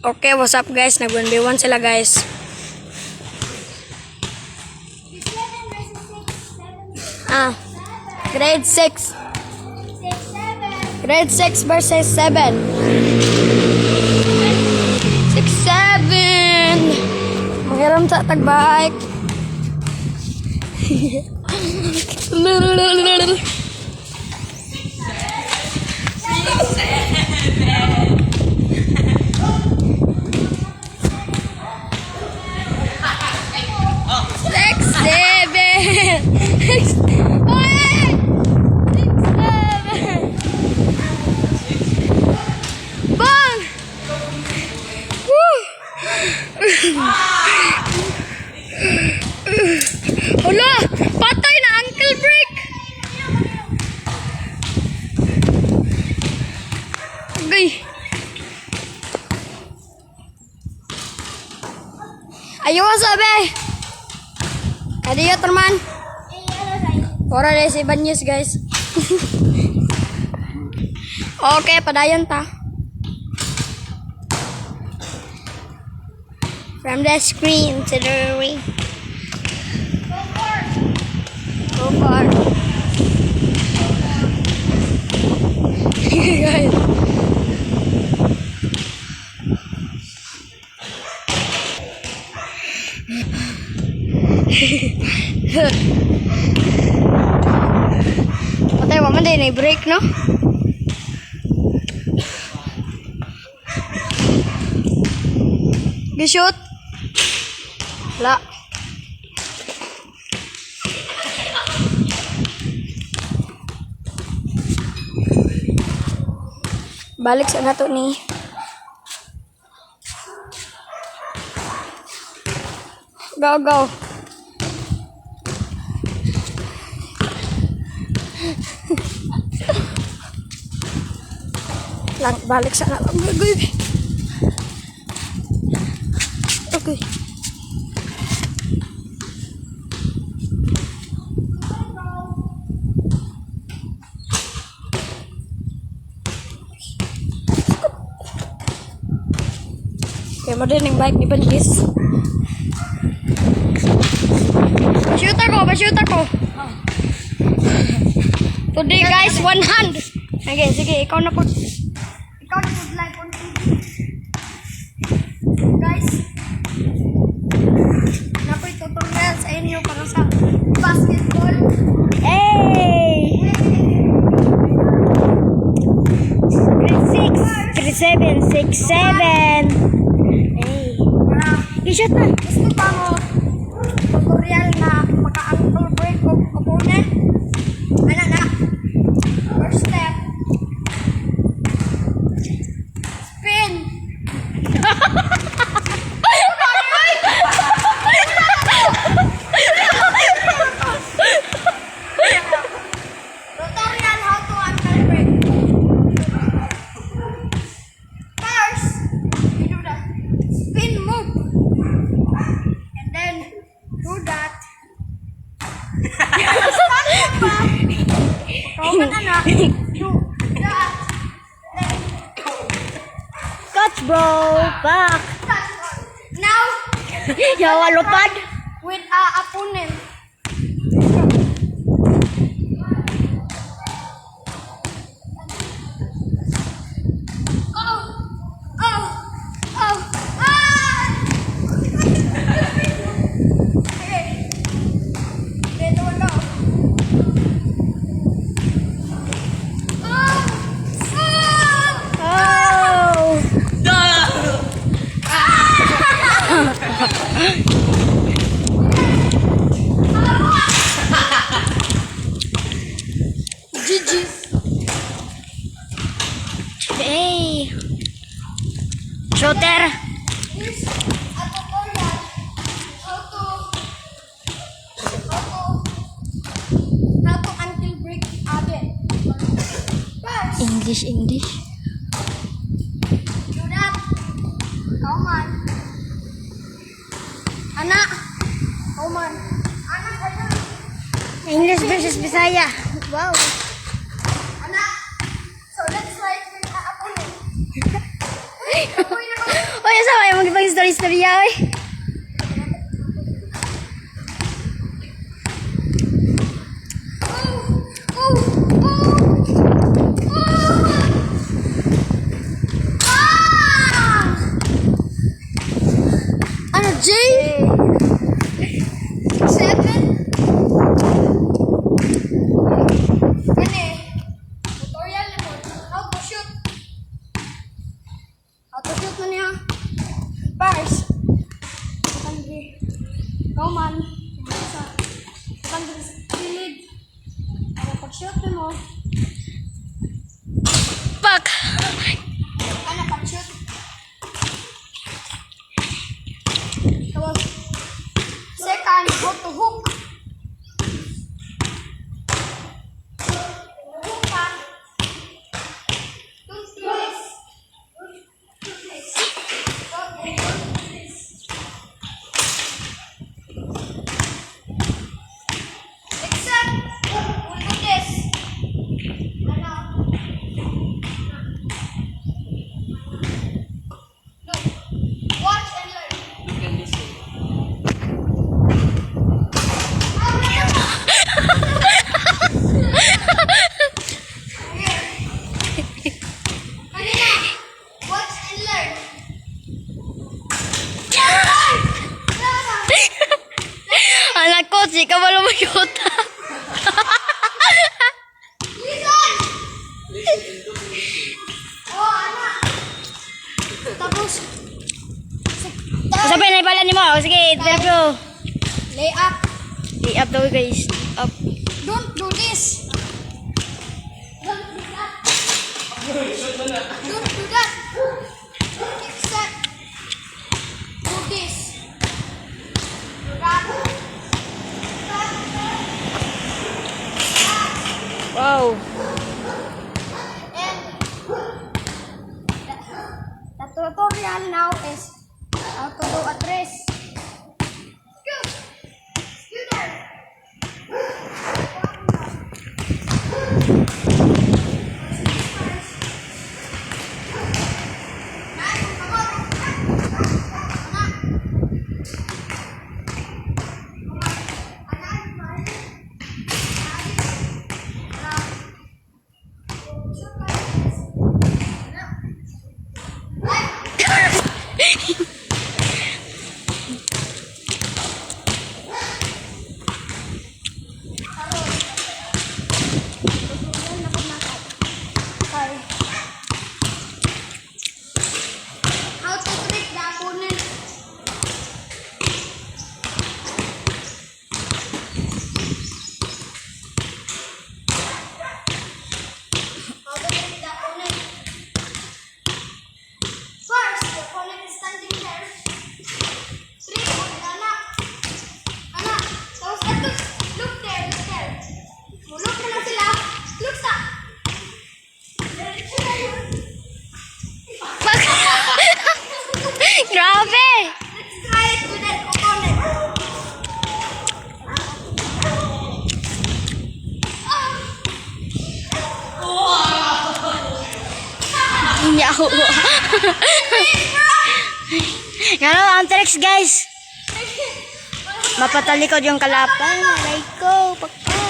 Okay, what's up guys? Nag-1v1 sila guys. Grade 6. Grade 6 versus 7. 6-7. Manghiram sa tagbike. Hala! Patay na ankle break! Okay. Ayaw sabi! Adiyo teman. Ora deh si Banyes guys. Okay, padayon ta. From the screen to the ring. Go far. Guys. Patay mo man din ay break no? Gi-shoot. La. Balik sa nato ni. Go, go. Lang, balik sa nato. Okay. Okay, mo din yung bike ni Banyes. Shoot ako. Today guys, one hand. Okay, sige, ikaw na po. Ikaw na po live on TV. Guys, na po tutorial sa inyo para sa basketball. Hey! Grade 6. 6-7. Hey. I-shot na. Gusto pa mo tutorial na maka-ankle break o opponent? Ano na? First step. Spin. Tutorial how to ankle break. First, you do that. Spin move. And then do that. Catch bro, back. Now, yawa lupad with opponent. Hey, shooter. How to ankle break again. English. Do that. Come on. Anak. Come on. Anak. English versus Bisaya. Wow. Anak. So let's try with opponent. Uy, asa kayo mag-ibang story-storya, oy. Ano, Jay? 7? Ano eh? Tutorial na mo. How to shoot. How to shoot na niya. Bars. Katanggi. Roman. Katanggi sa kilid. Para pag-shoot na mo. Pak! Ano pag-shoot? Tapos, second, go to hook. Hook ka. Don't do this. Do this. Don't do this. Except, we'll do this. Ano? Look. Watch and learn. Kanina, watch and learn. Anak ko, si ka ba lumayota? Listen! Oh, anak. Tapos, Sabi na pala ni mo. Sige, interview. lay up. I-up daw guys. Up. Don't do this. Don't do that. Don't do that. Except do this. Do that. Wow. And the tutorial now is how to do a dress. Go. You there. How to trick the opponent. How to trick the opponent. First, the opponent is standing there. Trick on the anak. Anak. Tapos ito, look there, look there. Look na lang sila. Look sa. Diretso na yun. Grabe. Let's try it with that opponent. Hindi ako. Gano'n ang tricks guys. Mapatalikod yung kalapan. Aray ko. Pagka.